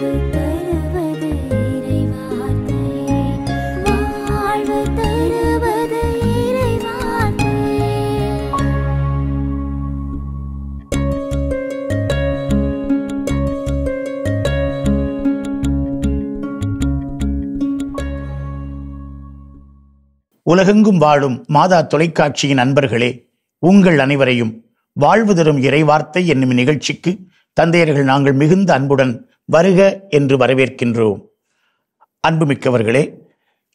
உலகெங்கும் வாழும் மாதா தொலைக்காட்சியின் அன்பர்களே, உங்கள் அனைவரையும் வாழ்வு தரும் இறைவார்த்தை என்னும் நிகழ்ச்சிக்கு தந்தையர்கள் நாங்கள் மிகுந்த அன்புடன் வருக என்று வரவேற்கின்றோம். அன்புமிக்கவர்களே,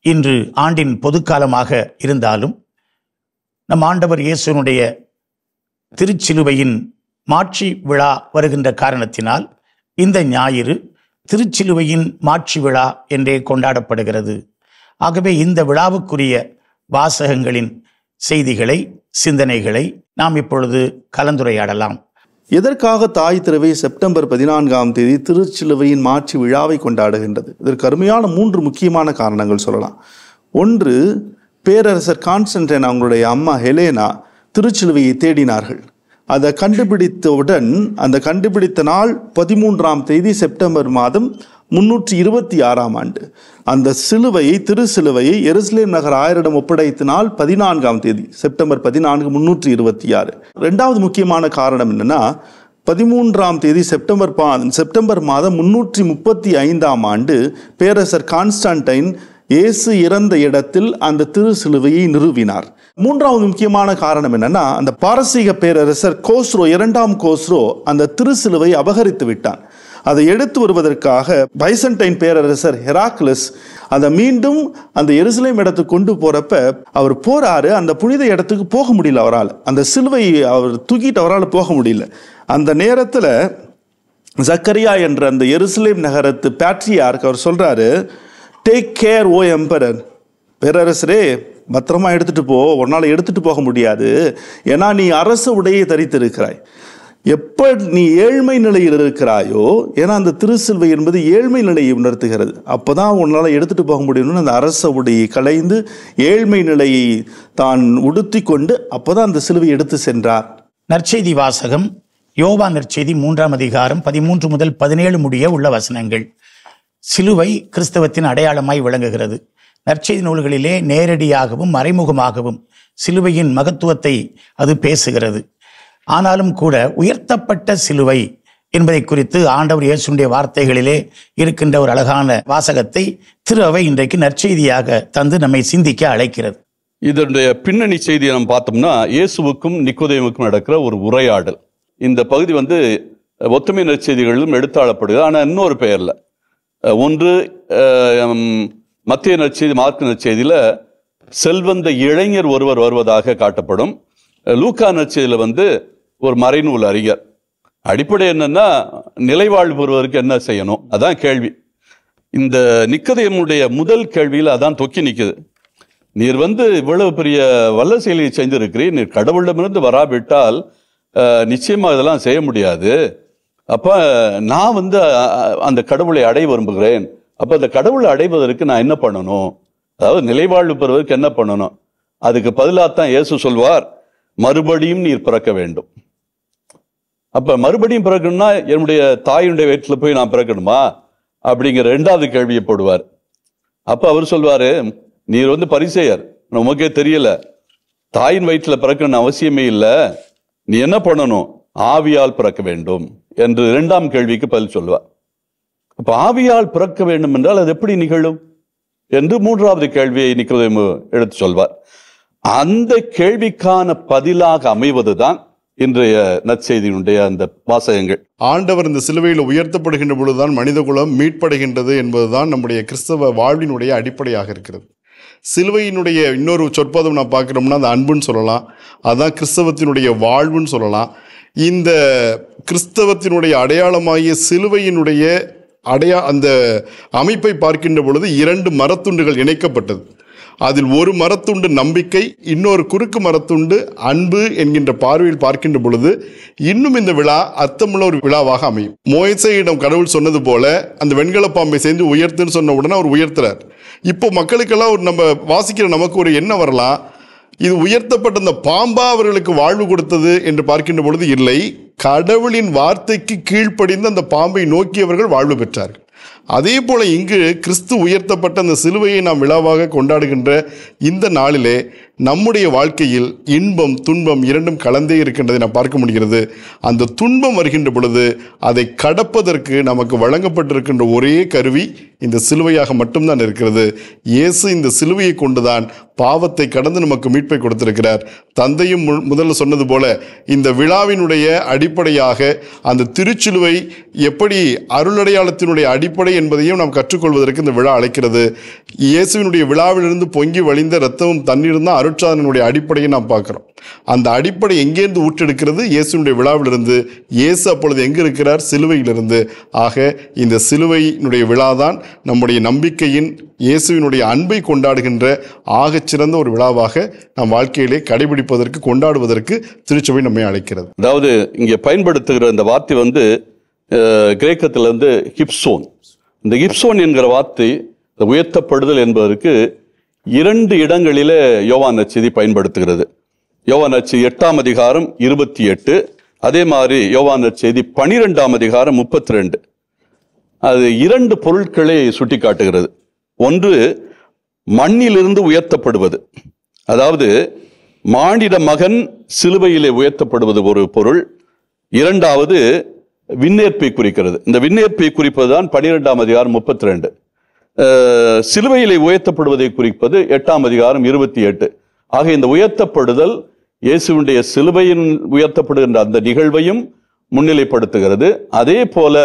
இன்று ஆண்டின் பொதுக்காலமாக இருந்தாலும் நம் ஆண்டவர் இயேசுனுடைய திருச்சிலுவையின் மாட்சி விழா வருகின்ற காரணத்தினால் இந்த ஞாயிறு திருச்சிலுவையின் மாட்சி விழா என்றே கொண்டாடப்படுகிறது. ஆகவே இந்த விழாவுக்குரிய வாசகங்களின் செய்திகளை, சிந்தனைகளை நாம் இப்பொழுது கலந்துரையாடலாம். எதற்காக தாய் திருவை செப்டம்பர் 14 திருச்சிலுவையின் மாட்சி விழாவை கொண்டாடுகின்றது? இதற்கு அருமையான 3 முக்கியமான காரணங்கள் சொல்லலாம். ஒன்று, பேரரசர் கான்ஸ்டன்டைன் அவங்களுடைய அம்மா ஹெலேனா திருச்சிலுவையை தேடினார்கள். அதை கண்டுபிடித்தவுடன் அந்த கண்டுபிடித்த நாள் 13 செப்டம்பர் 326 ஆண்டு. அந்த சிலுவையை, திரு சிலுவையை எருசலேம் நகர் ஆயரிடம் ஒப்படைத்த நாள் 14 செப்டம்பர் 14, 326. ரெண்டாவது முக்கியமான காரணம் என்னன்னா, 13 செப்டம்பர் 335 ஆண்டு பேரரசர் கான்ஸ்டன்டைன் இயேசு இறந்த இடத்தில் அந்த திரு சிலுவையை நிறுவினார். மூன்றாவது முக்கியமான காரணம் என்னன்னா, அந்த பாரசீக பேரரசர் கோஸ்ரோ, 2ஆம் கோஸ்ரோ அந்த திரு சிலுவை அபகரித்து விட்டான். அதை எடுத்து வருவதற்காக பைசன்டைன் பேரரசர் ஹெராக்லஸ் அதை மீண்டும் அந்த எருசலேம் இடத்துக்கு கொண்டு போறப்ப அவர் போறாரு. அந்த புனித இடத்துக்கு போக முடியல அவரால். அந்த சிலுவையை அவர் தூக்கிட்டு அவரால் போக முடியல. அந்த நேரத்தில் ஜக்கரியா என்ற அந்த எருசலேம் நகரத்து பேட்ரியார்க் அவர் சொல்றாரு, டேக் கேர் ஓ எம்பரர், பேரரசரே பத்திரமா எடுத்துட்டு போ, உன்னால் எடுத்துட்டு போக முடியாது, ஏன்னா நீ அரச உடையை தரித்திருக்கிறாய். எப்போ நீ ஏழ்மை நிலையில் இருக்கிறாயோ, ஏன்னா அந்த திருச்சிலுவை என்பது ஏழ்மை நிலையை உணர்த்துகிறது, அப்போதான் உன்னால் எடுத்துட்டு போக முடியும்னு அந்த அரச உடையை களைந்து ஏழ்மை நிலையை தான் உடுத்தி கொண்டு அப்போதான் அந்த சிலுவை எடுத்து சென்றார். நற்செய்தி வாசகம் யோவான் நற்செய்தி 3ஆம் அதிகாரம் 13 முதல் 17 முடிய உள்ள வசனங்கள். சிலுவை கிறிஸ்தவத்தின் அடையாளமாய் விளங்குகிறது. நற்செய்தி நூல்களிலே நேரடியாகவும் மறைமுகமாகவும் சிலுவையின் மகத்துவத்தை அது பேசுகிறது. ஆனாலும் கூட உயர்த்தப்பட்ட சிலுவை என்பதை குறித்து ஆண்டவர் இயேசுடைய வார்த்தைகளிலே இருக்கின்ற ஒரு அழகான வாசகத்தை திரு அவை இன்றைக்கு நற்செய்தியாக தந்து நம்மை சிந்திக்க அழைக்கிறது. இதனுடைய பின்னணி செய்தியை நம்ம பார்த்தோம்னா, இயேசுவுக்கும் நிக்கோதேமுக்கும் நடக்கிற ஒரு உரையாடல். இந்த பகுதி ஒத்துமை நற்செய்திகளிலும் எடுத்தாளப்படுகிறது, ஆனால் இன்னொரு பெயர்ல. ஒன்று மத்திய நற்செய்தி, மார்க்கு நற்செய்தியில செல்வந்த இளைஞர் ஒருவர் வருவதாக காட்டப்படும். லூக்கா நற்செய்தியில ஒரு மறைநூல் அறிஞர். அடிப்படை என்னன்னா, நிலைவாழ்வு பெறுவதற்கு என்ன செய்யணும், அதான் கேள்வி. இந்த நிக்கோதேமுடைய முதல் கேள்வியில் அதான் தொக்கி நிற்குது. நீர் இவ்வளவு பெரிய வல்ல செயலியை செஞ்சிருக்கிறீர், நீர் கடவுளிடமிருந்து வராவிட்டால் நிச்சயமா இதெல்லாம் செய்ய முடியாது. அப்ப நான் அந்த கடவுளை அடைய விரும்புகிறேன். அப்ப அந்த கடவுளை அடைவதற்கு நான் என்ன பண்ணணும், அதாவது நிலைவாழ்வு பெறுவதற்கு என்ன பண்ணணும்? அதுக்கு பதிலாகத்தான் இயேசு சொல்வார், மறுபடியும் நீர் பிறக்க வேண்டும். அப்ப மறுபடியும் பிறக்கணும்னா என்னுடைய தாயினுடைய வயிற்றில் போய் நான் பிறக்கணுமா அப்படிங்கிற 2வது கேள்வியை போடுவார். அப்ப அவர் சொல்வாரு, நீர் பரிசேயர், உமக்கே தெரியல, தாயின் வயிற்றில் பிறக்கணும்னு அவசியமே இல்லை, நீ என்ன பண்ணணும், ஆவியால் பிறக்க வேண்டும் என்று 2ஆம் கேள்விக்கு பதில் சொல்வார். அப்ப ஆவியால் பிறக்க வேண்டும் என்றால் அது எப்படி நிகழும் என்று 3வது கேள்வியை நிக்கோதேமு எடுத்து சொல்வார். அந்த கேள்விக்கான பதிலாக அமைவதுதான் இன்றைய நற்செய்தியினுடைய அந்த வாசகங்கள். ஆண்டவர் இந்த சிலுவையில் உயர்த்தப்படுகின்ற பொழுதுதான் மனித குலம் மீட்படைகின்றது என்பதுதான் நம்முடைய கிறிஸ்தவ வாழ்வினுடைய அடிப்படையாக இருக்கிறது. சிலுவையினுடைய இன்னொரு சொற்பதம் நான் பார்க்குறோம்னா அது அன்புன்னு சொல்லலாம், அதுதான் கிறிஸ்தவத்தினுடைய வாழ்வுன்னு சொல்லலாம். இந்த கிறிஸ்தவத்தினுடைய அடையாளமாகிய சிலுவையினுடைய அந்த அமைப்பை பார்க்கின்ற பொழுது 2 மரத்துண்டுகள் இணைக்கப்பட்டது. அதில் ஒரு மரத்துண்டு நம்பிக்கை, இன்னொரு குறுக்கு மரத்துண்டு அன்பு என்கின்ற பார்வையில் பார்க்கின்ற பொழுது இன்னும் இந்த விழா அர்த்தமுள்ள ஒரு விழாவாக அமையும். மோசேயிடம் கடவுள் சொன்னது போல அந்த வெண்கல பாம்பை செஞ்சு உயர்த்துன்னு சொன்ன உடனே அவர் உயர்த்துறார். இப்போ மக்களுக்கெல்லாம் நம்ம வாசிக்கிற நமக்கு ஒரு எண்ணம் வரலாம், இது உயர்த்தப்பட்ட அந்த பாம்பா அவர்களுக்கு வாழ்வு கொடுத்தது என்று பார்க்கின்ற பொழுது இல்லை, கடவுளின் வார்த்தைக்கு கீழ்ப்படிந்து அந்த பாம்பை நோக்கியவர்கள் வாழ்வு பெற்றார்கள். அதே போல இங்கு கிறிஸ்து உயர்த்தப்பட்ட அந்த சிலுவையை நாம் விழாவாக கொண்டாடுகின்ற இந்த நாளிலே நம்முடைய வாழ்க்கையில் இன்பம் துன்பம் இரண்டும் கலந்தே இருக்கின்றதை நாம் பார்க்க முடிகிறது. அந்த துன்பம் வருகின்ற பொழுது அதை கடப்பதற்கு நமக்கு வழங்கப்பட்டிருக்கின்ற ஒரே கருவி இந்த சிலுவையாக மட்டும்தான் இருக்கிறது. இயேசு இந்த சிலுவையை கொண்டுதான் பாவத்தை கடந்து நமக்கு மீட்பை கொடுத்திருக்கிறார். தந்தையும் முதல்ல சொன்னது போல இந்த விழாவினுடைய அடிப்படையாக அந்த திருச்சிலுவை எப்படி அருளடையாளத்தினுடைய அடிப்படை என்பதையும் நாம் கற்றுக்கொள்வதற்கு இந்த விழா அழைக்கிறது. இயேசுவினுடைய விழாவிலிருந்து பொங்கி வழிந்த இரத்தமும் தண்ணீரும் தான் அருட்சாதனுடைய அடிப்படையை நாம் பார்க்கிறோம். அந்த அடிப்படை எங்கேருந்து ஊற்றெடுக்கிறது? இயேசுவினுடைய விழாவிலிருந்து. இயேசு அப்பொழுது எங்கு இருக்கிறார்? சிலுவையிலிருந்து. ஆக இந்த சிலுவையினுடைய விழாதான் நம்முடைய நம்பிக்கையின் இயேசுவினுடைய அன்பை கொண்டாடுகின்ற ஆகச்சிறந்த ஒரு விழாவாக நம் வாழ்க்கையிலே கடைபிடிப்பதற்கு கொண்டாடுவதற்கு திருச்சபை நம்மை அழைக்கிறது. அதாவது இங்கே பயன்படுத்துகிற இந்த வார்த்தை வந்து கிரேக்கத்திலிருந்து ஹிப்சோன். இந்த ஹிப்சோன் என்கிற வார்த்தை உயர்த்தப்படுதல் என்பதற்கு 2 இடங்களிலே யோவான் நற்செய்தி பயன்படுத்துகிறது. யோவான் நற்செய்தி 8ஆம் அதிகாரம் 28, அதே மாதிரி யோவான் நற்செய்தி 12ஆம் அதிகாரம் 32. அது 2 பொருட்களை சுட்டி காட்டுகிறது. ஒன்று மண்ணிலிருந்து உயர்த்தப்படுவது, அதாவது மானிட மகன் சிலுவையிலே உயர்த்தப்படுவது ஒரு பொருள். 2வது விண்ணேற்பை குறிக்கிறது. இந்த விண்ணேற்பை குறிப்பதுதான் 12ஆம் அதிகாரம் 32. சிலுவையிலே உயர்த்தப்படுவதை குறிப்பது 8ஆம் அதிகாரம் 28. ஆக இந்த உயர்த்தப்படுதல் இயேசுவினுடைய சிலுவையின் உயர்த்தப்படுகின்ற அந்த நிகழ்வையும் முன்னிலைப்படுத்துகிறது. அதே போல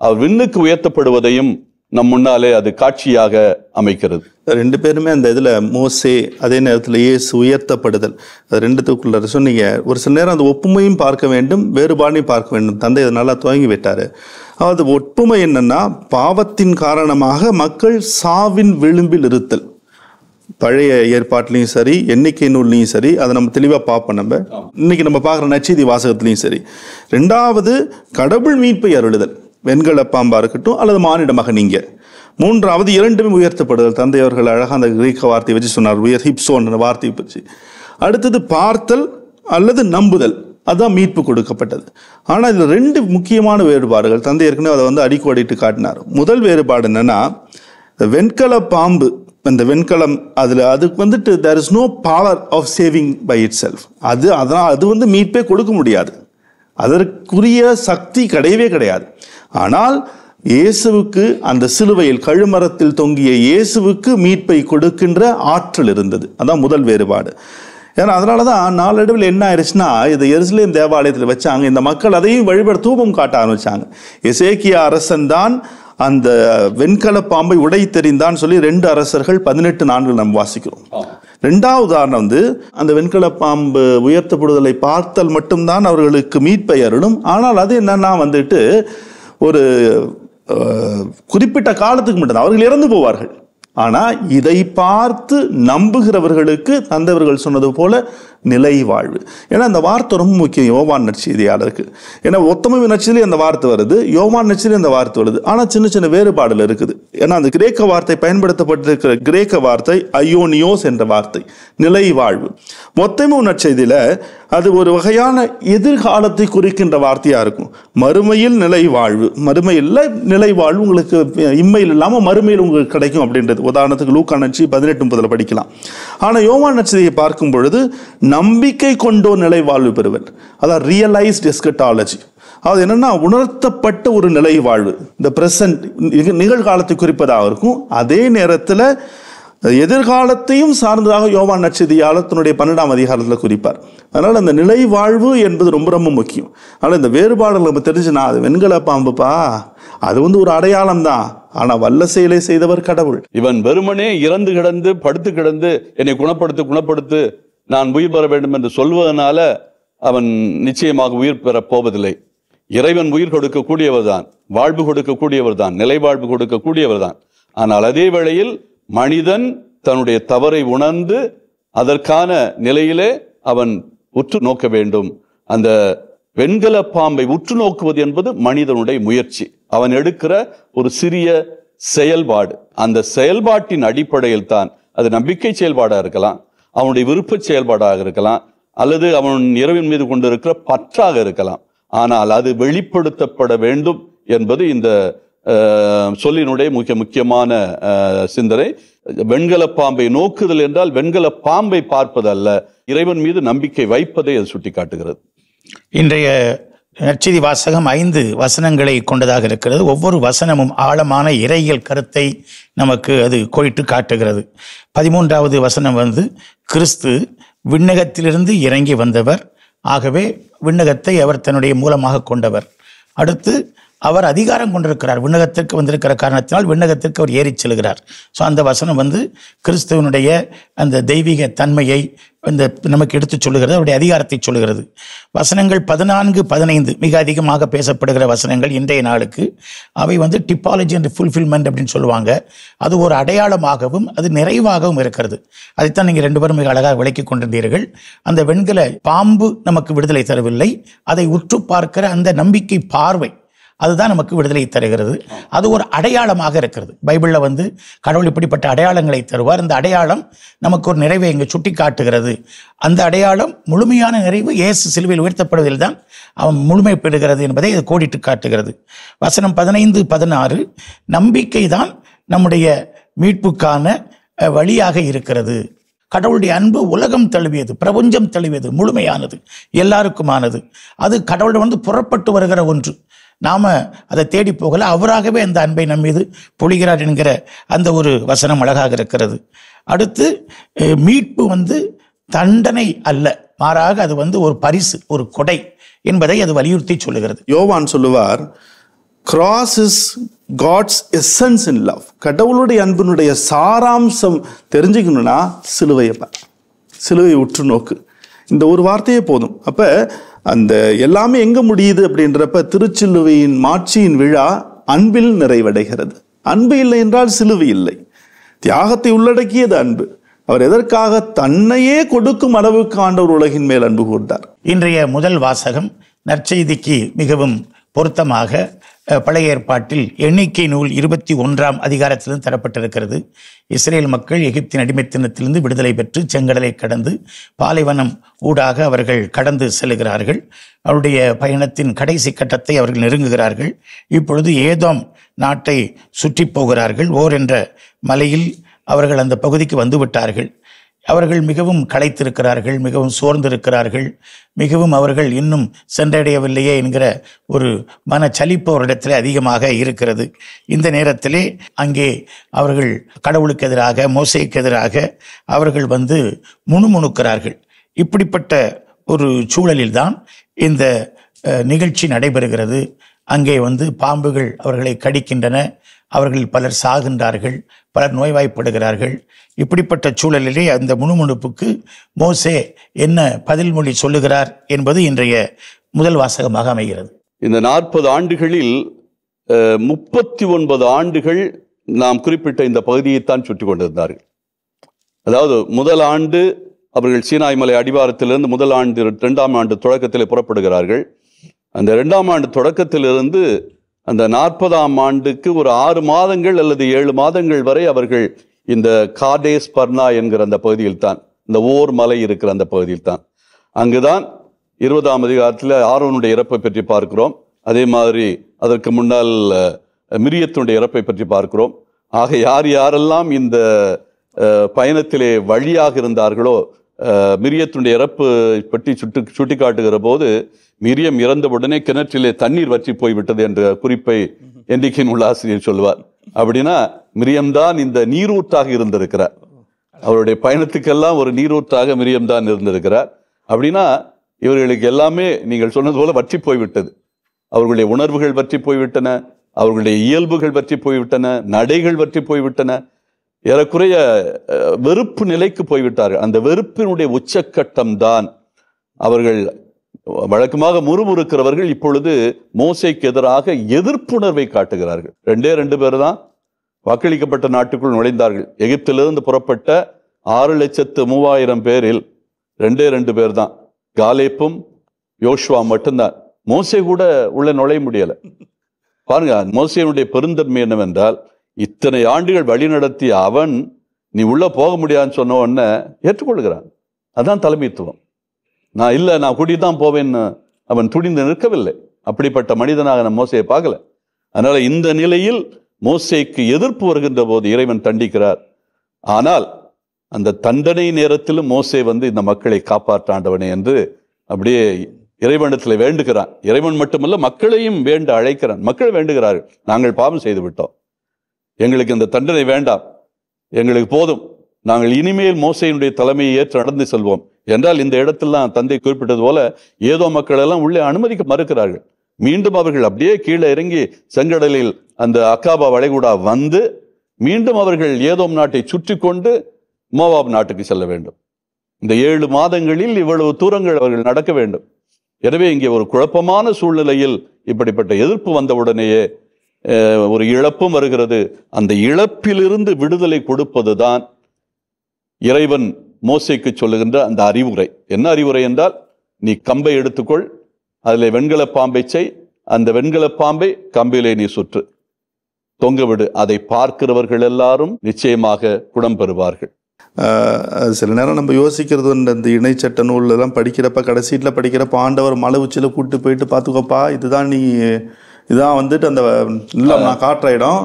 அவர் விண்ணுக்கு உயர்த்தப்படுவதையும் நம் முன்னாலே அது காட்சியாக அமைக்கிறது. 2 பேருமே அந்த இதில் மோசே, அதே நேரத்தில் இயேசு உயர்த்தப்படுதல், அது 2த்துக்குள்ள சொன்னீங்க. ஒரு சில நேரம் அந்த ஒப்புமையும் பார்க்க வேண்டும், வேறுபாடையும் பார்க்க வேண்டும். தந்தை அதை நல்லா துவங்கி விட்டார். அது ஒப்புமை என்னன்னா, பாவத்தின் காரணமாக மக்கள் சாவின் விளிம்பில் இருத்தல். பழைய ஏற்பாட்டிலையும் சரி, எண்ணிக்கை நூல்லையும் சரி, அதை நம்ம தெளிவாக பார்ப்போம். நம்ம இன்னைக்கு நம்ம பார்க்குற நற்செய்தி வாசகத்திலையும் சரி. 2வது கடவுள் மீட்பை அருளுதல், வெண்கல பாம்பா இருக்கட்டும் அல்லது மானிட மகன். இங்கே 3வது 2மே உயர்த்தப்படுதல். தந்தை அவர்கள் அழகாக அந்த கிரேக்க வார்த்தையை வச்சு சொன்னார், ஹிப்சோன் வார்த்தையை பற்றி. அடுத்தது பார்த்தல் அல்லது நம்புதல், அதுதான் மீட்பு கொடுக்கப்பட்டது. ஆனால் இதில் 2 முக்கியமான வேறுபாடுகள் தந்தை ஏற்கனவே அதை வந்து அடிக்கோடிட்டு காட்டினார். முதல் வேறுபாடு என்னன்னா, வெண்கல பாம்பு, அந்த வெண்கலம், அதுக்கு வந்துட்டு there is no power of saving by itself. அது வந்து மீட்பே கொடுக்க முடியாது, அதற்குரிய சக்தி கிடையவே கிடையாது. ஆனால் இயேசுவுக்கு அந்த சிலுவையில் கழுமரத்தில் தொங்கிய இயேசுவுக்கு மீட்பை கொடுக்கின்ற ஆற்றல் இருந்தது. அதான் முதல் வேறுபாடு. ஏன்னா அதனால தான் நாளடைவில் என்ன ஆயிடுச்சுன்னா, இது எருசலேம் தேவாலயத்தில் வச்சாங்க, இந்த மக்கள் அதையும் வழிபட தூபம் காட்ட ஆரம்பிச்சாங்க. எசேக்கியா அரசன் தான் அந்த வெண்கல பாம்பை உடை தெரிந்தான் சொல்லி 2 அரசர்கள் 18:4 நம்ம வாசிக்கிறோம். 2வது உதாரணம் வந்து அந்த வெண்கல பாம்பு உயர்த்தப்படுதலை பார்த்தல் மட்டும்தான் அவர்களுக்கு மீட்பை அருளும். ஆனால் அது என்னன்னா வந்துட்டு ஒரு குறிப்பிட்ட காலத்துக்கு மட்டும்தான், அவர்கள் இறந்து போவார்கள். ஆனா இதை பார்த்து நம்புகிறவர்களுக்கு தந்தவர்கள் சொன்னது போல நிலை வாழ்வு. ஏன்னா அந்த வார்த்தை ரொம்ப முக்கியம் யோவான் நற்செய்தியாளருக்கு. ஏன்னா ஒத்தமை நற்செய்தியிலே அந்த வார்த்தை வருது, யோவான் நற்செய்தியிலே அந்த வார்த்தை வருது. ஆனால் சின்ன சின்ன வேறுபாடுகள் இருக்குது. ஏன்னா அந்த கிரேக்க வார்த்தை பயன்படுத்தப்பட்டிருக்கிற கிரேக்க வார்த்தை ஐயோனியோஸ் என்ற வார்த்தை, நிலை வாழ்வு. ஒத்தமை நற்செய்தியில அது ஒரு வகையான எதிர்காலத்தை குறிக்கின்ற வார்த்தையா இருக்கும். மறுமையில் நிலை வாழ்வு, மறுமையில் நிலை வாழ்வு உங்களுக்கு இம்மையில் இல்லாமல் மறுமையில் உங்களுக்கு கிடைக்கும் அப்படின்றது. உதாரணத்துக்கு லூக்கா நற்செய்தி 18:30 படிக்கலாம். ஆனால் யோவான் நற்செய்தியை பார்க்கும் பொழுது நம்பிக்கை கொண்டோ நிலை வாழ்வு பெறுவர், அதாவது ரியலைஸ்ட் எஸ்கட்டாலஜி. அது என்னன்னா உணர்த்தப்பட்ட ஒரு நிலை வாழ்வு, இந்த பிரசன்ட் நிகழ்காலத்தை குறிப்பதாக இருக்கும். அதே நேரத்தில் எதிர்காலத்தையும் சார்ந்ததாக யோவான் நற்செய்தியாளர் தன்னுடைய 12ஆம் அதிகாரத்தில் குறிப்பார். அதனால் அந்த நிலை வாழ்வு என்பது ரொம்ப ரொம்ப முக்கியம். ஆனால் இந்த வேறுபாடுகள் நம்ம தெரிஞ்சுனா, அது வெண்கல பாம்புப்பா, அது வந்து ஒரு அடையாளம் தான். ஆனா வல்ல செயலை செய்தவர் கடவுள். இவன் வெறுமனே இறந்து கிடந்து படுத்து கிடந்து என்னை குணப்படுத்து நான் உயிர் பெற வேண்டும் என்று சொல்வதனால அவன் நிச்சயமாக உயிர் பெறப் போவதில்லை. இறைவன் உயிர் கொடுக்கக்கூடியவர் தான், வாழ்வு கொடுக்கக்கூடியவர் தான், நிலை வாழ்வு கொடுக்கக்கூடியவர் தான். ஆனால் அதே வேளையில் மனிதன் தன்னுடைய தவறை உணர்ந்து அதற்கான நிலையிலே அவன் உற்று நோக்க வேண்டும். அந்த வெண்கல பாம்பை உற்று நோக்குவது என்பது மனிதனுடைய முயற்சி, அவன் எடுக்கிற ஒரு சிறிய செயல்பாடு. அந்த செயல்பாட்டின் அடிப்படையில் தான், அது நம்பிக்கை செயல்பாடாக இருக்கலாம், அவனுடைய விருப்ப செயல்பாடாக இருக்கலாம், அல்லது அவன் இறைவன் மீது கொண்டிருக்கிற பற்றாக இருக்கலாம். ஆனால் அது வெளிப்படுத்தப்பட வேண்டும் என்பது இந்த சொல்லினுடைய முக்கியமான சிந்தனை. வெண்கல பாம்பை நோக்குதல் என்றால் வெண்கல பாம்பை பார்ப்பதல்ல, இறைவன் மீது நம்பிக்கை வைப்பதை அது சுட்டி காட்டுகிறது. இன்றைய நற்செய்தி வாசகம் 5 வசனங்களை கொண்டதாக இருக்கிறது. ஒவ்வொரு வசனமும் ஆழமான இறையியல் கருத்தை நமக்கு அது கோடிட்டு காட்டுகிறது. 13வது வசனம் கிறிஸ்து விண்ணகத்திலிருந்து இறங்கி வந்தவர், ஆகவே விண்ணகத்தை அவர் தன்னுடைய மூலமாக கொண்டவர். அடுத்து அவர் அதிகாரம் கொண்டிருக்கிறார், விண்ணகத்திற்கு வந்திருக்கிற காரணத்தினால் விண்ணகத்திற்கு அவர் ஏறி செல்கிறார். ஸோ அந்த வசனம் கிறிஸ்துவனுடைய அந்த தெய்வீக தன்மையை நமக்கு எடுத்து சொல்லுகிறது, அவருடைய அதிகாரத்தை சொல்லுகிறது. வசனங்கள் 14, 15 மிக அதிகமாக பேசப்படுகிற வசனங்கள் இன்றைய நாளுக்கு. அவை டிப்பாலஜி அண்ட் ஃபுல்ஃபில்மெண்ட் அப்படின்னு சொல்லுவாங்க. அது ஒரு அடையாளமாகவும் அது நிறைவாகவும் இருக்கிறது. அதைத்தான் நீங்கள் 2 பேரும் மிக அழகாக விளக்கி கொண்டிருந்தீர்கள். அந்த வெண்கல பாம்பு நமக்கு விடுதலை தரவில்லை, அதை உற்று பார்க்கிற அந்த நம்பிக்கை பார்வை அதுதான் நமக்கு விடுதலை தருகிறது. அது ஒரு அடையாளமாக இருக்கிறது. பைபிளில் கடவுள் இப்படிப்பட்ட அடையாளங்களை தருவார். அந்த அடையாளம் நமக்கு ஒரு நிறைவை இங்கே சுட்டி காட்டுகிறது. அந்த அடையாளம் முழுமையான நிறைவு இயேசு சிலுவையில் உயர்த்தப்படுவதில் தான் அவன் முழுமை பெறுகிறது என்பதை இது கோடிட்டு காட்டுகிறது. வசனம் 15, 16 நம்பிக்கை தான் நம்முடைய மீட்புக்கான வழியாக இருக்கிறது. கடவுளுடைய அன்பு உலகம் தழுவியது, பிரபஞ்சம் தழுவியது, முழுமையானது, எல்லாருக்குமானது. அது கடவுள் புறப்பட்டு வருகிற ஒன்று. நாம அதை தேடி போகல, அவராகவே அந்த அன்பை நம் மீது பொழிகிறார் என்கிற அந்த ஒரு வசனம் அழகாக இருக்கிறது. அடுத்து மீட்பு தண்டனை அல்ல, மாறாக அது ஒரு பரிசு, ஒரு கொடை என்பதை அது வலியுறுத்தி சொல்லுகிறது. யோவான் சொல்லுவார், cross is God's essence in love. கடவுளுடைய அன்பினுடைய சாராம்சம் தெரிஞ்சுக்கணும்னா சிலுவையை உற்று நோக்கு. இந்த ஒரு வார்த்தையே போதும். அப்ப அந்த எல்லாமே எங்க முடியுது அப்படின்றப்ப திருச்சிலுவையின் மாட்சியின் விழா அன்பில் நிறைவடைகிறது. அன்பு இல்லை என்றால் சிலுவை இல்லை. தியாகத்தை உள்ளடக்கியது அன்பு. அவர் எதற்காக தன்னையே கொடுக்கும் அளவுக்கு ஆண்டவர் உலகின் மேல் அன்பு கூர்ந்தார். இன்றைய முதல் வாசகம் நற்செய்திக்கு மிகவும் பொருத்தமாக பழைய ஏற்பாட்டில் எண்ணிக்கை நூல் 21ஆம் அதிகாரத்திலிருந்து தரப்பட்டிருக்கிறது. இஸ்ரேல் மக்கள் எகிப்தின் அடிமைத்தனத்திலிருந்து விடுதலை பெற்று செங்கடலை கடந்து பாலைவனம் ஊடாக அவர்கள் கடந்து செல்கிறார்கள். அவருடைய பயணத்தின் கடைசி கட்டத்தை அவர்கள் நெருங்குகிறார்கள். இப்பொழுது ஏதோம் நாட்டை சுற்றி போகிறார்கள். ஓர் என்ற மலையில் அவர்கள் அந்த பகுதிக்கு வந்து விட்டார்கள். அவர்கள் மிகவும் களைத்திருக்கிறார்கள், மிகவும் சோர்ந்திருக்கிறார்கள், மிகவும் அவர்கள் இன்னும் சென்றடையவில்லையே என்கிற ஒரு மனச்சலிப்பு அவரிடத்திலே அதிகமாக இருக்கிறது. இந்த நேரத்திலே அங்கே அவர்கள் கடவுளுக்கு எதிராக, மோசேக்கு எதிராக அவர்கள் முணுமுணுக்கிறார்கள். இப்படிப்பட்ட ஒரு சூழலில்தான் இந்த நிகழ்ச்சி நடைபெறுகிறது. அங்கே பாம்புகள் அவர்களை கடிக்கின்றன, அவர்கள் பலர் சாகின்றார்கள், பலர் நோய்வாய்ப்படுகிறார்கள். இப்படிப்பட்ட சூழலிலே அந்த முணுமுணுப்புக்கு மோசே என்ன பதில் மொழி சொல்லுகிறார் என்பது இன்றைய முதல் வாசகமாக அமைகிறது. இந்த 40 ஆண்டுகளில் 39 ஆண்டுகள் நாம் குறிப்பிட்ட இந்த பகுதியைத்தான் சுற்றி கொண்டிருந்தார்கள். அதாவது முதல் ஆண்டு அவர்கள் சீனாய் மலை அடிவாரத்திலிருந்து முதல் ஆண்டு 2ஆம் ஆண்டு தொடக்கத்தில் புறப்படுகிறார்கள். அந்த 2ஆம் ஆண்டு தொடக்கத்திலிருந்து அந்த 40ஆம் ஆண்டுக்கு ஒரு 6 மாதங்கள் அல்லது 7 மாதங்கள் வரை அவர்கள் இந்த காடேஸ் பர்னா என்கிற அந்த பகுதியில் தான், இந்த ஓர் மலை இருக்கிற அந்த பகுதியில் தான். அங்குதான் 20ஆம் அதிகாரத்தில் ஆரோனுடைய இறப்பை பற்றி பார்க்கிறோம். அதே மாதிரி அதற்கு முன்னால் மிரியத்தினுடைய இறப்பை பற்றி பார்க்கிறோம். ஆக யாரெல்லாம் இந்த பயணத்திலே வழியாக இருந்தார்களோ, மிரியத்தினுடைய இறப்பு பற்றி சுட்டி காட்டுகிற போது மிரியம் இறந்தவுடனே கிணற்றிலே தண்ணீர் வற்றி போய்விட்டது என்ற குறிப்பை எண்ணிக்கையின் உள்ள ஆசிரியர் சொல்லுவார். அப்படின்னா மிரியம்தான் இந்த நீரூற்றாக இருந்திருக்கிறார். அவருடைய பயணத்துக்கெல்லாம் ஒரு நீரூற்றாக மிரியம்தான் இருந்திருக்கிறார். அப்படின்னா இவர்களுக்கு எல்லாமே நீங்கள் சொன்னது போல வற்றி போய்விட்டது. அவர்களுடைய உணர்வுகள் வற்றி போய்விட்டன, அவர்களுடைய இயல்புகள் வற்றி போய்விட்டன, நடைகள் வற்றி போய்விட்டன, ஏறக்குறைய வெறுப்பு நிலைக்கு போய்விட்டார்கள். அந்த வெறுப்பினுடைய உச்சக்கட்டம் தான் அவர்கள் வழக்கமாக முறுமுறுக்கிறவர்கள் இப்பொழுது மோசேக்கு எதிராக எதிர்ப்புணர்வை காட்டுகிறார்கள். 2 பேர் தான் வாக்களிக்கப்பட்ட நாட்டுக்குள் நுழைந்தார்கள். எகிப்திலிருந்து புறப்பட்ட 6,03,000 பேரில் 2 பேர் தான், காலேப்பும் யோசுவா மட்டும்தான். மோசே கூட உள்ள நுழைய முடியல. பாருங்க, மோசேனுடைய பெருந்தன்மை என்னவென்றால், இத்தனை ஆண்டுகள் வழி நடத்திய அவன் நீ உள்ள போக முடியாதுன்னு சொன்ன உடனே ஏற்றுக்கொள்கிறான். அதான் தலைமைத்துவம். நான் கூட்டிட்டு தான் போவேன்னு அவன் துணிந்து நிற்கவில்லை. அப்படிப்பட்ட மனிதனாக நம்ம மோசையை பார்க்கல. அதனால இந்த நிலையில் மோசேக்கு எதிர்ப்பு வருகின்ற போது இறைவன் தண்டிக்கிறார். ஆனால் அந்த தண்டனை நேரத்திலும் மோசே இந்த மக்களை காப்பாற்றாண்டவனே என்று அப்படியே இறைவனிடத்தில் வேண்டுகிறான். இறைவன் மட்டுமல்ல, மக்களையும் வேண்ட அழைக்கிறான். மக்கள் வேண்டுகிறார்கள், நாங்கள் பாவம் செய்து விட்டோம், எங்களுக்கு இந்த தண்டனை வேண்டாம், எங்களுக்கு போதும், நாங்கள் இனிமேல் மோசையினுடைய தலைமையை ஏற்று நடந்து செல்வோம் என்றால் இந்த இடத்திலாம் தந்தை குறிப்பிட்டது போல ஏதோ மக்கள் எல்லாம் உள்ளே அனுமதிக்க மறுக்கிறார்கள். மீண்டும் அவர்கள் அப்படியே கீழே இறங்கி செங்கடலில் அந்த அக்காபா வளைகுடா மீண்டும் அவர்கள் ஏதோம் நாட்டை சுற்றி கொண்டு மோவாப் நாட்டுக்கு செல்ல வேண்டும். இந்த 7 மாதங்களில் இவ்வளவு தூரங்கள் அவர்கள் நடக்க வேண்டும். எனவே இங்கே ஒரு குழப்பமான சூழ்நிலையில் இப்படிப்பட்ட எதிர்ப்பு வந்தவுடனேயே ஒரு இழப்பும் வருகிறது. அந்த இழப்பிலிருந்து விடுதலை கொடுப்பதுதான் இறைவன் மோசேக்கு சொல்லுகின்ற அந்த அறிவுரை. என்ன அறிவுரை என்றால், நீ கம்பை எடுத்துக்கொள், அதில் வெண்கல பாம்பை செய், அந்த வெண்கல பாம்பை கம்பிலே நீ சுற்று, தொங்கவிடு, அதை பார்க்கிறவர்கள் எல்லாரும் நிச்சயமாக குணம் பெறுவார்கள். சில நேரம் நம்ம யோசிக்கிறது இந்த இணைச்சட்ட நூல்லாம் படிக்கிறப்ப கடைசீட்டில் படிக்கிறப்ப ஆண்டவர் மலை உச்சியில் கூப்பிட்டு போயிட்டு பார்த்துக்கோப்பா, இதான் அந்த இல்லை நான் காட்டுற இடம்,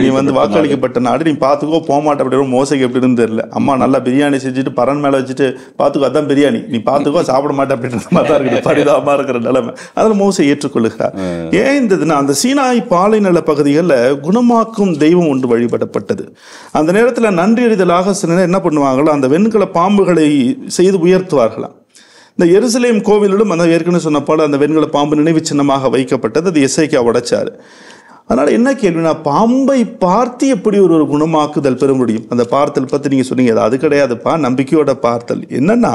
நீ வாக்களிக்கப்பட்ட நாடு, நீ பார்த்துக்கோ, போகமாட்ட அப்படி மோசைக்கு எப்படி இருந்து தெரியல. அம்மா நல்லா பிரியாணி செஞ்சுட்டு பரன் மேலே வச்சுட்டு பார்த்துக்கோ, அதான் பிரியாணி, நீ பார்த்துக்கோ, சாப்பிட மாட்டேன் அப்படின்ற மாதிரி தான் இருக்குது, பரிதாபமாக இருக்கிற நிலைமை. அதில் மோசை ஏற்றுக்கொள்ளுகிறார். ஏன் இருந்ததுன்னா, அந்த சீனாய் பாலைநில பகுதிகளில் குணமாக்கும் தெய்வம் ஒன்று வழிபடப்பட்டது. அந்த நேரத்தில் நன்றி அறிதலாக சில நேரம் என்ன பண்ணுவாங்களோ, அந்த வெண்கல பாம்புகளை செய்து உயர்த்துவார்களாம். இந்த எருசலேம் கோவிலிலும் ஏற்கனவே சொன்ன போல அந்த வெண்கல பாம்பு நினைவு சின்னமாக வைக்கப்பட்டது. அது எசேக்கியா உடைச்சாரு. அதனால என்ன கேள்வினா, பாம்பை பார்த்து எப்படி ஒரு குணமாக்குதல் பெற முடியும்? அந்த பார்த்தல் பற்றி நீங்க சொன்னீங்க, அது கிடையாதுப்பா, நம்பிக்கையோட பார்த்தல். என்னன்னா,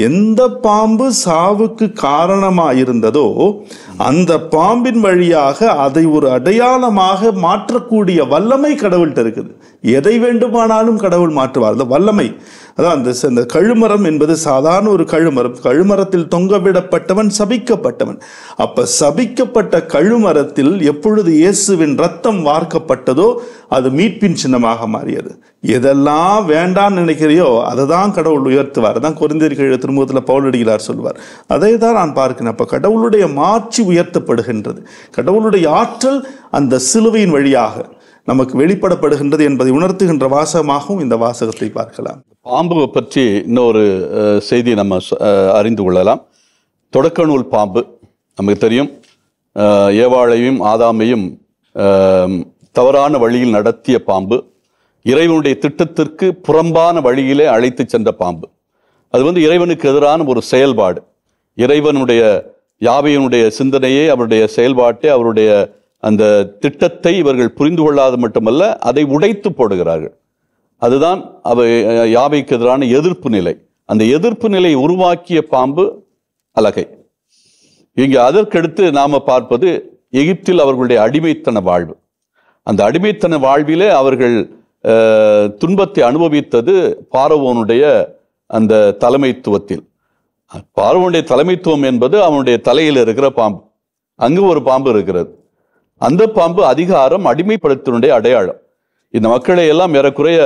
எந்த பாம்பு சாவுக்கு காரணமா இருந்ததோ அந்த பாம்பின் வழியாக அதை ஒரு அடையாளமாக மாற்றக்கூடிய வல்லமை கடவுள்கிட்ட இருக்குது. எதை வேண்டுமானாலும் கடவுள் மாற்றுவார். அந்த வல்லமை, அதான் அந்த கழுமரம் என்பது சாதாரண ஒரு கழுமரம். கழுமரத்தில் தொங்கவிடப்பட்டவன் சபிக்கப்பட்டவன். அப்ப சபிக்கப்பட்ட கழுமரத்தில் எப்பொழுது இயேசுவின் ரத்தம் வார்க்கப்பட்டதோ அது மீட்பின் சின்னமாக மாறியது. எதெல்லாம் வேண்டான்னு நினைக்கிறையோ அதை தான் கடவுள் உயர்த்துவார். அதான் கொரிந்தியர் திருமுகத்தில் பவுல் அடிகளார் சொல்வார். அதை தான் நான் பார்க்கிறேன். அப்ப கடவுளுடைய மாட்சி உயர்த்தப்படுகின்றது. கடவுளுடைய ஆற்றல் அந்த சிலுவையின் வழியாக நமக்கு வெளிப்படப்படுகின்றது என்பதை உணர்த்துகின்ற வாசகமாகவும் இந்த வாசகத்தை பார்க்கலாம். பாம்பு பற்றி இன்னொரு செய்தி நம்ம அறிந்து கொள்ளலாம். தொடக்க நூல் பாம்பு நமக்கு தெரியும், ஏவாளையும் ஆதாமையும் தவறான வழியில் நடத்திய பாம்பு, இறைவனுடைய திட்டத்திற்கு புறம்பான வழியிலே அழைத்து சென்ற பாம்பு. அது இறைவனுக்கு எதிரான ஒரு செயல்பாடு. இறைவனுடைய யாவையினுடைய சிந்தனையை, அவருடைய செயல்பாட்டை, அவருடைய அந்த திட்டத்தை இவர்கள் புரிந்து கொள்ளாது மட்டுமல்ல, அதை உடைத்து போடுகிறார்கள். அதுதான் யாவைக்கு எதிரான எதிர்ப்பு நிலை. அந்த எதிர்ப்பு நிலையை உருவாக்கிய பாம்பு அலகை. இங்கே அதற்கடுத்து நாம பார்ப்பது எகிப்தில் அவர்களுடைய அடிமைத்தன வாழ்வு. அந்த அடிமைத்தன வாழ்விலே அவர்கள் துன்பத்தை அனுபவித்தது பார்வோனுடைய அந்த தலைமைத்துவத்தில். பார்வோனுடைய தலைமைத்துவம் என்பது அவனுடைய தலையில் இருக்கிற பாம்பு. அங்கு ஒரு பாம்பு இருக்கிறது. அந்த பாம்பு அதிகாரம், அடிமைப்படுத்தினுடைய அடையாளம். இந்த மக்களை எல்லாம் ஏறக்குறைய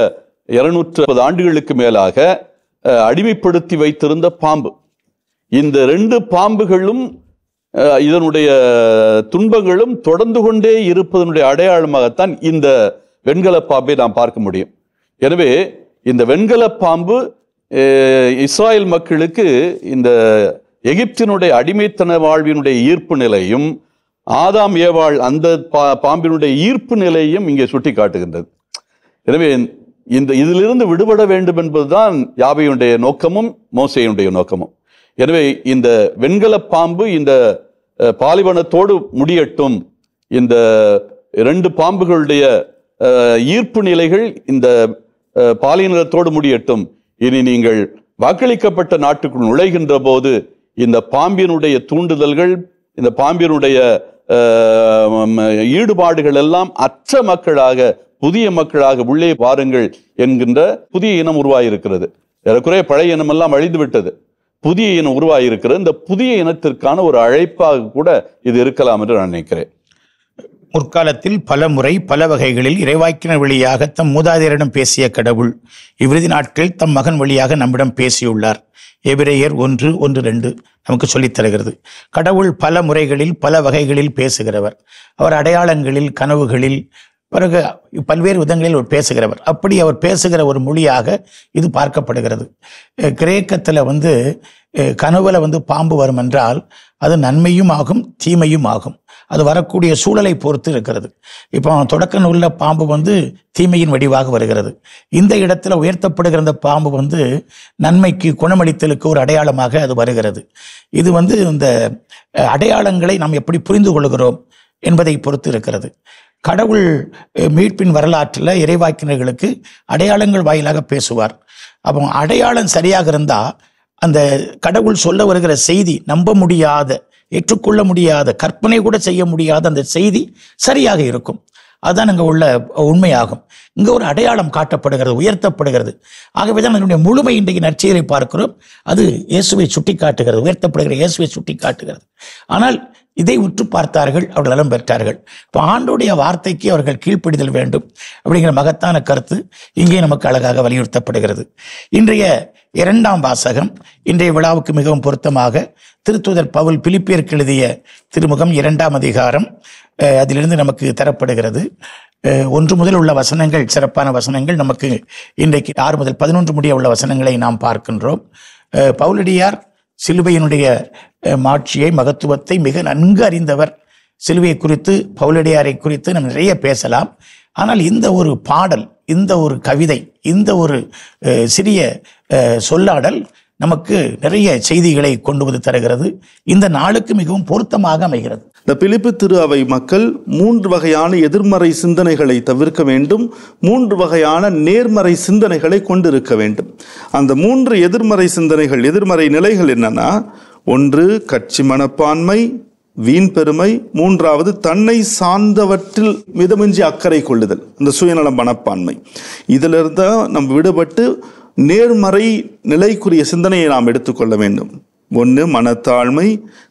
250 ஆண்டுகளுக்கு மேலாக அடிமைப்படுத்தி வைத்திருந்த பாம்பு. இந்த 2 பாம்புகளும் இதனுடைய துன்பங்களும் தொடர்ந்து கொண்டே இருப்பதனுடைய அடையாளமாகத்தான் இந்த வெண்கல பாம்பை நாம் பார்க்க முடியும். எனவே இந்த வெண்கல பாம்பு இஸ்ராயல் மக்களுக்கு இந்த எகிப்தினுடைய அடிமைத்தன வாழ்வினுடைய ஈர்ப்பு நிலையும், ஆதாம் ஏவாள் அந்த பாம்பினுடைய ஈர்ப்பு நிலையும் இங்கே சுட்டி காட்டுகின்றது. எனவே இதிலிருந்து விடுபட வேண்டும் என்பதுதான் யாவையுடைய நோக்கமும் மோசேயுடைய நோக்கமும். எனவே இந்த வெண்கல பாம்பு இந்த பாலைவனத்தோடு முடியட்டும். இந்த 2 பாம்புகளுடைய ஈர்ப்பு நிலைகள் இந்த பாலைவனத்தோடு முடியட்டும். இனி நீங்கள் வாக்களிக்கப்பட்ட நாட்டுக்குள் நுழைகின்ற போது இந்த பாம்பினுடைய தூண்டுதல்கள், இந்த பாம்பினுடைய ஈடுபாடுகள் எல்லாம் அற்ற மக்களாக, புதிய மக்களாக உள்ளே வாருங்கள் என்கின்ற புதிய இனம் உருவாயிருக்கிறது. ஏறக்குறைய பழைய இனம் எல்லாம் அழிந்து விட்டது, புதிய இனம் உருவாயிருக்கிறது. இந்த புதிய இனத்திற்கான ஒரு அழைப்பாக கூட இது இருக்கலாம் என்று நான் நினைக்கிறேன். முற்காலத்தில் பல முறை பல வகைகளில் இறைவாக்கினர் வழியாக தம் மூதாதையரிடம் பேசிய கடவுள் இவ்விறுதி நாட்களில் தம் மகன் வழியாக நம்மிடம் பேசியுள்ளார். எபிரேயர் 1:1-2 நமக்கு சொல்லித் தருகிறது. கடவுள் பல முறைகளில் பல வகைகளில் பேசுகிறவர். அவர் அடையாளங்களில், கனவுகளில், பிறகு பல்வேறு விதங்களில் அவர் பேசுகிறவர். அப்படி அவர் பேசுகிற ஒரு மொழியாக இது பார்க்கப்படுகிறது. கிரேக்கத்தில் கனவுல பாம்பு வரும் என்றால் அது நன்மையும் ஆகும், தீமையும் ஆகும். அது வரக்கூடிய சூழலை பொறுத்து இருக்கிறது. இப்போ தொடக்க நூலில் பாம்பு தீமையின் வடிவாக வருகிறது. இந்த இடத்துல உயர்த்தப்படுகிற அந்த பாம்பு நன்மைக்கு, குணமளித்தலுக்கு ஒரு அடையாளமாக அது வருகிறது. இது இந்த அடையாளங்களை நாம் எப்படி புரிந்து கொள்கிறோம் என்பதை பொறுத்து இருக்கிறது. கடவுள் மீட்பின் வரலாற்றில் இறைவாக்கினர்களுக்கு அடையாளங்கள் வாயிலாக பேசுவார். அப்போ அடையாளம் சரியாக இருந்தால் அந்த கடவுள் சொல்ல வருகிற செய்தி நம்ப முடியாத, ஏற்றுக்கொள்ள முடியாத, கற்பனை கூட செய்ய முடியாத அந்த செய்தி சரியாக இருக்கும். அதுதான் அங்கே உள்ள உண்மையாகும். இங்கே ஒரு அடையாளம் காட்டப்படுகிறது, உயர்த்தப்படுகிறது. ஆகவே தான் அதனுடைய முழுமை இன்றைக்கு நற்செய்தியை பார்க்கிறோம். அது இயேசுவை சுட்டி காட்டுகிறது, உயர்த்தப்படுகிற இயேசுவை சுட்டி காட்டுகிறது. ஆனால் இதை உற்று பார்த்தார்கள், அவர்கள் நலம் பெற்றார்கள். இப்போ ஆண்டோடைய வார்த்தைக்கு அவர்கள் கீழ்ப்படிதல் வேண்டும் அப்படிங்கிற மகத்தான கருத்து இங்கே நமக்கு அழகாக வலியுறுத்தப்படுகிறது. இன்றைய 2ஆம் வாசகம் இன்றைய விழாவுக்கு மிகவும் பொருத்தமாக திருத்தூதர் பவுல் பிலிப்பியருக்கு எழுதிய திருமுகம் 2ஆம் அதிகாரம் அதிலிருந்து நமக்கு தரப்படுகிறது. 1 முதல் உள்ள வசனங்கள் சிறப்பான வசனங்கள். நமக்கு இன்றைக்கு 6 முதல் 11 முடிய உள்ள வசனங்களை நாம் பார்க்கின்றோம். பவுலடியார் சிலுவையினுடைய மாட்சியை, மகத்துவத்தை மிக நன்கு அறிந்தவர். சிலுவையை குறித்து, பவுலடியாரை குறித்து நம்ம நிறைய பேசலாம். ஆனால் இந்த ஒரு பாடல், இந்த ஒரு கவிதை, இந்த ஒரு சிறிய சொல்லாடல் நமக்கு நிறைய செய்திகளை கொண்டு வந்து தருகிறது. இந்த நாளுக்கு மிகவும் பொருத்தமாக அமைகிறது. இந்த பிலிப்பு திரு அவை மக்கள் 3 வகையான எதிர்மறை சிந்தனைகளை தவிர்க்க வேண்டும், 3 வகையான நேர்மறை சிந்தனைகளை கொண்டிருக்க வேண்டும். அந்த 3 எதிர்மறை சிந்தனைகள், எதிர்மறை நிலைகள் என்னன்னா, 1 கட்சி மனப்பான்மை, வீண் பெருமை, 3வது தன்னை சார்ந்தவற்றில் மிதமின்றி அக்கறை கொள்ளுதல், இந்த சுயநல மனப்பான்மை. இதிலிருந்து நம்ம விடுபட்டு நேர்மறை நிலைக்குரிய சிந்தனையை நாம் எடுத்துக்கொள்ள வேண்டும். 1 மனத்தாழ்மை,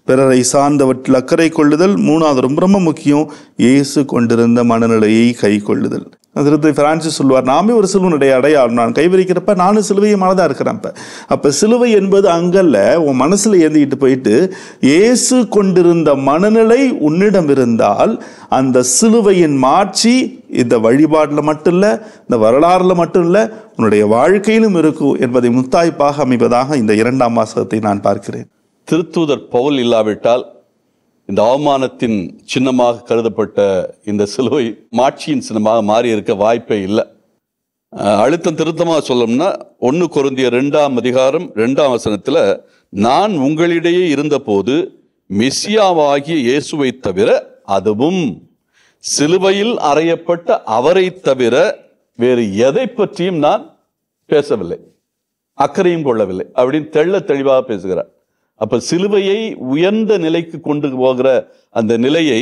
பிறரை சார்ந்தவற்றில் அக்கறை கொள்ளுதல். 3வது ரொம்ப ரொம்ப முக்கியம், இயேசு கொண்டிருந்த மனநிலையை கை கொள்ளுதல். அதில் பிரான்சிஸ் சொல்லுவார், நாமே ஒரு சிலுவனுடைய அடையாளம். நான் கைவரிக்கிறப்ப நானும் சிலுவையை மனதாக இருக்கிறேன். அப்போ சிலுவை என்பது அங்கல்ல, உன் மனசில் ஏந்திக்கிட்டு போயிட்டு இயேசு கொண்டிருந்த மனநிலை உன்னிடம் இருந்தால் அந்த சிலுவையின் மாட்சி இந்த வழிபாட்டில் மட்டும் இல்லை, இந்த வரலாறுல மட்டும் இல்லை, உன்னுடைய வாழ்க்கையிலும் இருக்கும் என்பதை முத்தாய்ப்பாக அமைவதாக இந்த 2ஆம் வாசகத்தை நான் பார்க்கிறேன். திருத்தூதர் பவுல் இல்லாவிட்டால் இந்த அவமானத்தின் சின்னமாக கருதப்பட்ட இந்த சிலுவை மாட்சியின் சின்னமாக மாறி இருக்க வாய்ப்பே இல்லை. அழுத்தம் திருத்தமாக சொல்லணும்னா 1 கொரிந்தியர் 2ஆம் அதிகாரம் 2ஆம் வசனத்தில், நான் உங்களிடையே இருந்தபோது மெசியாவாகிய இயேசுவை தவிர, அதுவும் சிலுவையில் அறையப்பட்ட அவரை தவிர வேறு எதை பற்றியும் நான் பேசவில்லை, அக்கறையும் கொள்ளவில்லை அப்படின்னு தெள்ள தெளிவாக பேசுகிறார். அப்ப சிலுவையை உயர்ந்த நிலைக்கு கொண்டு போகிற அந்த நிலையை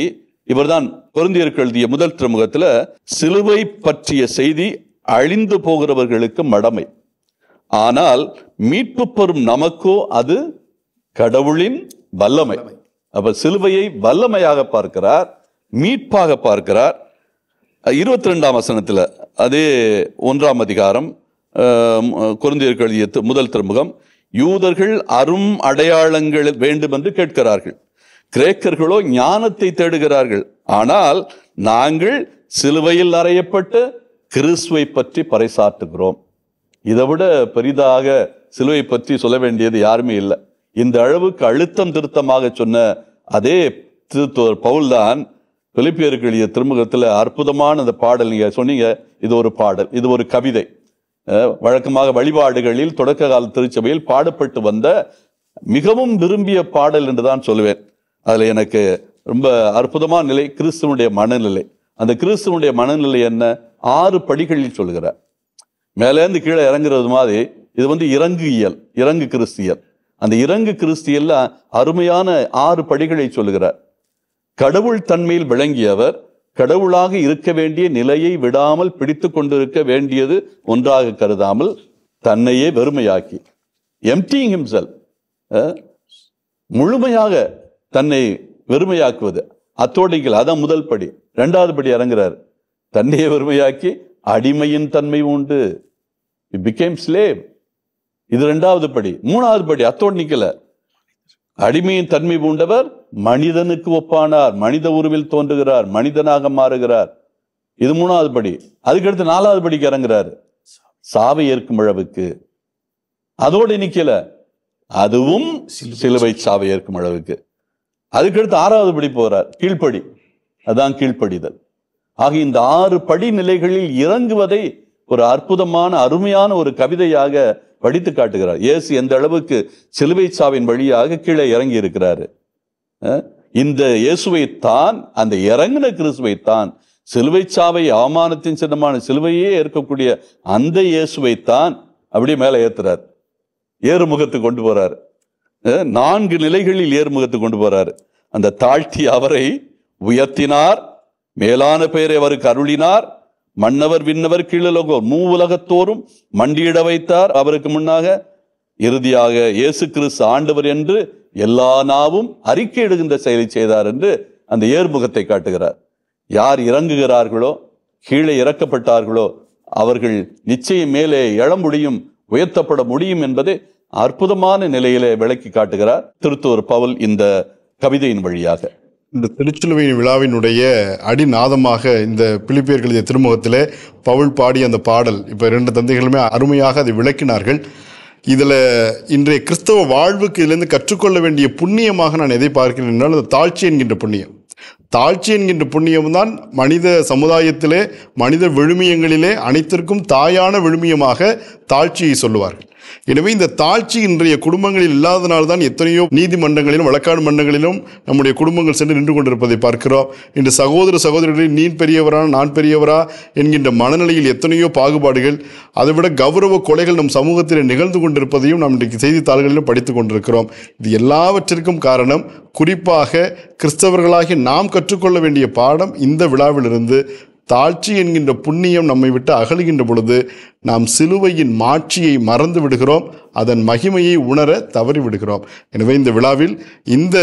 இவர்தான் கொரிந்தியருக்கு எழுதிய முதல் திருமுகத்துல, சிலுவை பற்றிய செய்தி அழிந்து போகிறவர்களுக்கு மடமை, ஆனால் மீட்பு பெறும் நமக்கோ அது கடவுளின் வல்லமை. அப்ப சிலுவையை வல்லமையாக பார்க்கிறார், மீட்பாக பார்க்கிறார். 22ஆம் வசனத்துல, அதே 1ஆம் அதிகாரம் கொரிந்தியருக்கு எழுதிய முதல் திருமுகம், யூதர்கள் அரும் அடையாளங்கள் வேண்டும் என்று கேட்கிறார்கள், கிரேக்கர்களோ ஞானத்தை தேடுகிறார்கள், ஆனால் நாங்கள் சிலுவையில் அறையப்பட்ட கிறிஸ்துவை பற்றி பறைசாற்றுகிறோம். இதை விட பெரிதாக சிலுவை பற்றி சொல்ல வேண்டியது யாருமே இல்லை. இந்த அளவுக்கு அழுத்தம் திருத்தமாக சொன்ன அதே திருத்தூதர் பவுல் தான் பிலிப்பியருக்கு எழுதிய திருமுகத்தில் அற்புதமான அந்த பாடல். நீங்க சொன்னீங்க, இது ஒரு பாடல், இது ஒரு கவிதை. வழக்கமாக வழிபாடுகளில் தொடக்க கால திருச்சபையில் பாடப்பட்டு வந்த மிகவும் விரும்பிய பாடல் என்று தான் சொல்லுவேன். அதில் எனக்கு ரொம்ப அற்புதமான நிலை கிறிஸ்துவனுடைய மனநிலை. அந்த கிறிஸ்துவனுடைய மனநிலை என்ன? 6 படிகளில் சொல்கிறார். மேலேருந்து கீழே இறங்குறது மாதிரி இது இறங்கு இயல், இறங்கு கிறிஸ்தியல். அந்த இறங்கு கிறிஸ்தியல்ல அருமையான 6 படிகளை சொல்லுகிறார். கடவுள் தன்மையில் விளங்கியவர் கடவுளாக இருக்க வேண்டிய நிலையை விடாமல் பிடித்து கொண்டிருக்க வேண்டியது ஒன்றாக கருதாமல் தன்னையே வெறுமையாக்கி, எம்ப்டியிங் ஹிம்செல்ஃப், முழுமையாக தன்னை வெறுமையாக்குவது, அத்தோடைகள். அதான் முதல் படி. 2வது படி இறங்குறார். தன்னையே வெறுமையாக்கி அடிமையின் தன்மை உண்டு. He became slave. இது 2வது படி. 3வது படி அத்தோடு நிக்கல. அடிமையின் தன்மை பூண்டவர் மனிதனுக்கு ஒப்பானார், மனித உருவில் தோன்றுகிறார், மனிதனாக மாறுகிறார். இது 3வது படி. அதுக்கடுத்து 4வது படிக்கு இறங்குறாரு, சாவை ஏற்கும் அளவுக்கு. அதோடு நிக்கல, அதுவும் சிலுவை சாவை ஏற்கும் அளவுக்கு. அதுக்கடுத்து 6வது படி போறார், கீழ்ப்படி. அதான் கீழ்ப்படிதல். ஆக இந்த 6 படி நிலைகளில் இறங்குவதை ஒரு அற்புதமான அருமையான ஒரு கவிதையாக படித்து காட்டுகிறார். இயேசு எந்த அளவுக்கு சிலுவை சாவின் வழியாக கீழே இறங்கி இருக்கிறாரு. இந்த இயேசுவை தான், அந்த இறங்கின கிறிஸ்துவை தான், சிலுவை சாவை அவமானத்தின் சின்னமான சிலுவையே ஏற்கக்கூடிய அந்த இயேசுவை தான் அப்படியே மேலே ஏத்துறார், ஏறுமுகத்துக்கு கொண்டு போறார். 4 நிலைகளில் ஏறுமுகத்துக்கு கொண்டு போறார். அந்த தாழ்த்தி அவரை உயர்த்தினார், மேலான பெயரை அவருக்கு அருளினார், மன்னவர் விண்ணவர் கீழலோகோர் மூவுலகத்தோறும் மண்டியிட வைத்தார் அவருக்கு முன்னாக. இறுதியாக இயேசு கிறிஸ்து ஆண்டவர் என்று எல்லா நாவும் அறிக்கையிடுகின்ற செயலை செய்தார் என்று அந்த ஏர்முகத்தை காட்டுகிறார். யார் இறங்குகிறார்களோ, கீழே இறக்கப்பட்டார்களோ, அவர்கள் நிச்சயம் மேலே எழ முடியும், உயர்த்தப்பட முடியும் என்பதை அற்புதமான நிலையிலே விளக்கி காட்டுகிறார் திருத்தூதர் பவுல் இந்த கவிதையின் வழியாக. இந்த திருச்சிலுவையின் விழாவினுடைய அடிநாதமாக இந்த பிலிப்பியர்கள் எழுதிய திருமுகத்திலே பவுல் பாடிய அந்த பாடல், இப்போ 2 தந்தைகளுமே அருமையாக அதை விளக்கினார்கள். இதில் இன்றைய கிறிஸ்தவ வாழ்வுக்கு இதிலிருந்து கற்றுக்கொள்ள வேண்டிய புண்ணியமாக நான் எதை பார்க்கிறேன் என்றால், அந்த தாழ்ச்சி என்கின்ற புண்ணியம். தாழ்ச்சி என்கின்ற புண்ணியம்தான் மனித சமுதாயத்திலே, மனித விழுமியங்களிலே அனைத்திற்கும் தாயான விழுமியமாக தாழ்ச்சியை சொல்லுவார்கள். எனவே இந்த தாழ்ச்சி இன்றைய குடும்பங்களில் இல்லாதனால்தான் எத்தனையோ நீதிமன்றங்களிலும் வழக்காடு மன்றங்களிலும் நம்முடைய குடும்பங்கள் சென்று நின்று கொண்டிருப்பதை பார்க்கிறோம். இன்று சகோதர சகோதரிகளில் நீ பெரியவரா நான் பெரியவரா என்கின்ற மனநிலையில் எத்தனையோ பாகுபாடுகள், அதைவிட கௌரவ கொலைகள் நம் சமூகத்தில் நிகழ்ந்து கொண்டிருப்பதையும் நாம் இன்றைக்கு செய்தித்தாள்களிலும் படித்து கொண்டிருக்கிறோம். இது எல்லாவற்றிற்கும் காரணம், குறிப்பாக கிறிஸ்தவர்களாகி நாம் கற்றுக்கொள்ள வேண்டிய பாடம் இந்த விழாவிலிருந்து தாழ்ச்சி என்கின்ற புண்ணியம் நம்மை விட்டு அகலுகின்ற பொழுது நாம் சிலுவையின் மாட்சியை மறந்து விடுகிறோம், அதன் மகிமையை உணர தவறி விடுகிறோம். எனவே இந்த விழாவில் இந்த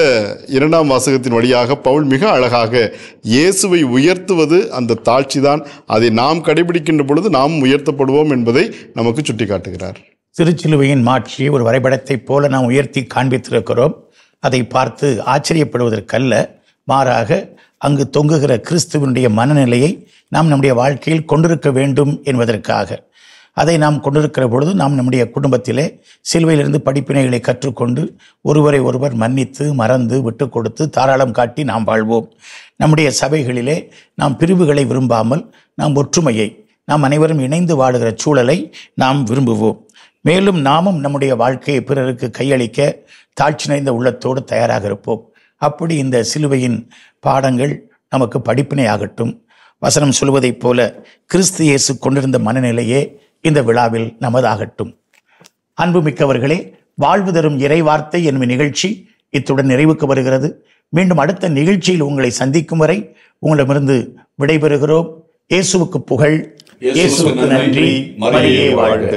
2ஆம் வாசகத்தின் வழியாக பவுல் மிக அழகாக இயேசுவை உயர்த்துவது அந்த தாழ்ச்சி தான், அதை நாம் கடைபிடிக்கின்ற பொழுது நாம் உயர்த்தப்படுவோம் என்பதை நமக்கு சுட்டி காட்டுகிறார். திருச்சிலுவையின் மாட்சியை ஒரு வரைபடத்தைப் போல நாம் உயர்த்தி காண்பித்திருக்கிறோம். அதை பார்த்து ஆச்சரியப்படுவதற்கல்ல, மாறாக அங்கு தொங்குகிற கிறிஸ்துவனுடைய மனநிலையை நாம் நம்முடைய வாழ்க்கையில் கொண்டிருக்க வேண்டும் என்பதற்காக. அதை நாம் கொண்டிருக்கிற பொழுது நாம் நம்முடைய குடும்பத்திலே சிலுவையிலிருந்து படிப்பினைகளை கற்றுக்கொண்டு ஒருவரை ஒருவர் மன்னித்து மறந்து விட்டு கொடுத்து தாராளம் காட்டி நாம் வாழ்வோம். நம்முடைய சபைகளிலே நாம் பிரிவுகளை விரும்பாமல் நாம் ஒற்றுமையை, நாம் அனைவரும் இணைந்து வாழுகிற சூழலை நாம் விரும்புவோம். மேலும் நாமும் நம்முடைய வாழ்க்கையை பிறருக்கு கையளிக்க தாழ்ச்சி நிறைந்த உள்ளத்தோடு தயாராக இருப்போம். அப்படி இந்த சிலுவையின் பாடங்கள் நமக்கு படிப்பினை ஆகட்டும். வசனம் சொல்வதைப் போல கிறிஸ்து இயேசு கொண்டிருந்த மனநிலையே இந்த விழாவில் நமதாகட்டும். அன்புமிக்கவர்களே, வாழ்வு தரும் இறை வார்த்தை என்னும் நிகழ்ச்சி இத்துடன் நிறைவுக்கு வருகிறது. மீண்டும் அடுத்த நிகழ்ச்சியில் உங்களை சந்திக்கும் வரை உங்களிடமிருந்து விடைபெறுகிறோம். இயேசுவுக்கு புகழ், இயேசுவுக்கு நன்றி, மரியே வாழ்க.